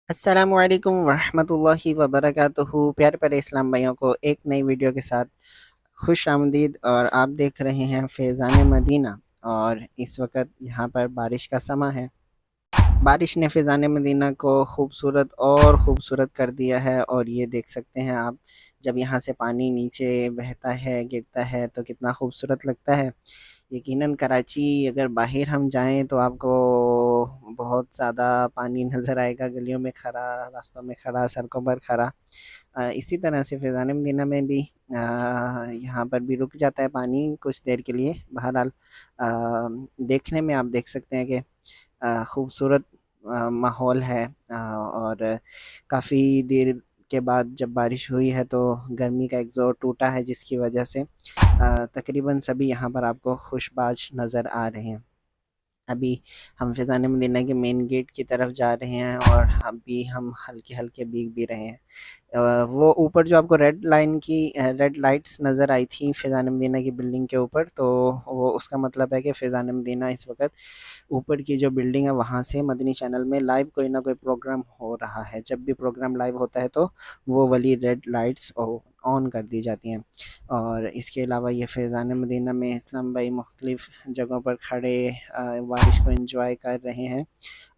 السلام علیکم ورحمۃ اللہ وبرکاتہ۔ پیارے پیارے اسلام بھائیوں کو ایک نئی ویڈیو کے ساتھ خوش آمدید، اور آپ دیکھ رہے ہیں فیضان مدینہ۔ اور اس وقت یہاں پر بارش کا سماں ہے۔ بارش نے فیضان مدینہ کو خوبصورت اور خوبصورت کر دیا ہے، اور یہ دیکھ سکتے ہیں آپ، جب یہاں سے پانی نیچے بہتا ہے، گرتا ہے تو کتنا خوبصورت لگتا ہے۔ یقیناً کراچی اگر باہر ہم جائیں تو آپ کو بہت زیادہ پانی نظر آئے گا، گلیوں میں کھڑا، راستوں میں کھڑا، سڑکوں پر کھڑا۔ اسی طرح سے فیضان مدینہ میں بھی یہاں پر بھی رک جاتا ہے پانی کچھ دیر کے لیے۔ بہرحال دیکھنے میں آپ دیکھ سکتے ہیں کہ خوبصورت ماحول ہے، اور کافی دیر کے بعد جب بارش ہوئی ہے تو گرمی کا ایک زور ٹوٹا ہے، جس کی وجہ سے تقریباً سبھی یہاں پر آپ کو خوش باش نظر آ رہے ہیں۔ ابھی ہم فیضان مدینہ کے مین گیٹ کی طرف جا رہے ہیں، اور ابھی ہم ہلکے ہلکے بھیگ بھی رہے ہیں۔ وہ اوپر جو آپ کو ریڈ لائٹس نظر آئی تھیں فیضان مدینہ کی بلڈنگ کے اوپر، تو وہ اس کا مطلب ہے کہ فیضان مدینہ اس وقت اوپر کی جو بلڈنگ ہے وہاں سے مدنی چینل میں لائیو کوئی نہ کوئی پروگرام ہو رہا ہے۔ جب بھی پروگرام لائیو ہوتا ہے تو وہ والی ریڈ لائٹس آن کر دی جاتی ہیں۔ اور اس کے علاوہ یہ فیضان مدینہ میں اسلام بھائی مختلف جگہوں پر کھڑے بارش کو انجوائے کر رہے ہیں،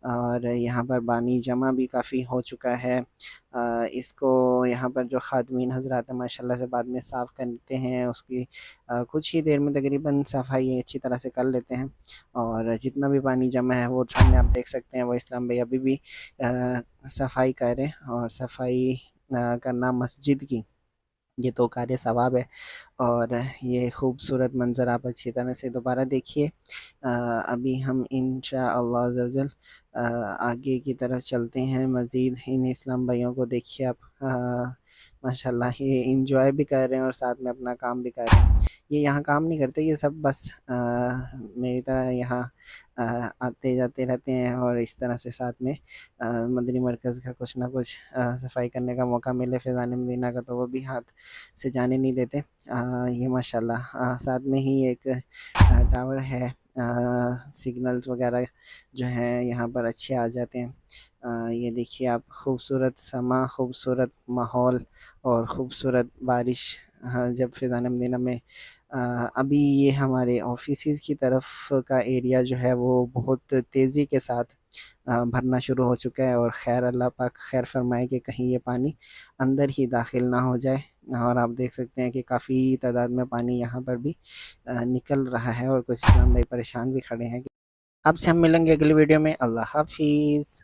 اور یہاں پر پانی جمع بھی کافی ہو چکا ہے۔ اس کو یہاں پر جو خادمین حضرات ہیں ماشاء اللہ سے بعد میں صاف کرتے ہیں، اس کی کچھ ہی دیر میں تقریباً صفائی اچھی طرح سے کر لیتے ہیں۔ اور جتنا بھی پانی جمع ہے وہ سامنے آپ دیکھ سکتے ہیں، وہ اسلام بھائی ابھی بھی صفائی کر رہے ہیں، اور صفائی کرنا مسجد کی یہ تو کار ثواب ہے۔ اور یہ خوبصورت منظر آپ اچھی طرح سے دوبارہ دیکھیے۔ ابھی ہم انشاءاللہ عز و جل آگے کی طرف چلتے ہیں۔ مزید ان اسلام بھائیوں کو دیکھیے آپ، ماشاءاللہ یہ انجوائے بھی کر رہے ہیں اور ساتھ میں اپنا کام بھی کر رہے ہیں۔ یہ یہاں کام نہیں کرتے، یہ سب بس میری طرح یہاں آتے جاتے رہتے ہیں، اور اس طرح سے ساتھ میں مدنی مرکز کا کچھ نہ کچھ صفائی کرنے کا موقع ملے فیضان مدینہ کا تو وہ بھی ہاتھ سے جانے نہیں دیتے۔ یہ ماشاءاللہ ساتھ میں ہی ایک ٹاور ہے، سگنلز وغیرہ جو ہیں یہاں پر اچھے آ جاتے ہیں۔ یہ دیکھیے آپ، خوبصورت سما، خوبصورت ماحول اور خوبصورت بارش۔ جب فیضان مدینہ میں ابھی یہ ہمارے آفیسز کی طرف کا ایریا جو ہے وہ بہت تیزی کے ساتھ بھرنا شروع ہو چکا ہے، اور خیر اللہ پاک خیر فرمائے کہ کہیں یہ پانی اندر ہی داخل نہ ہو جائے۔ اور آپ دیکھ سکتے ہیں کہ کافی تعداد میں پانی یہاں پر بھی نکل رہا ہے، اور کچھ اسلام بھائی پریشان بھی کھڑے ہیں۔ اب سے ہم ملیں گے اگلی ویڈیو میں۔ اللہ حافظ۔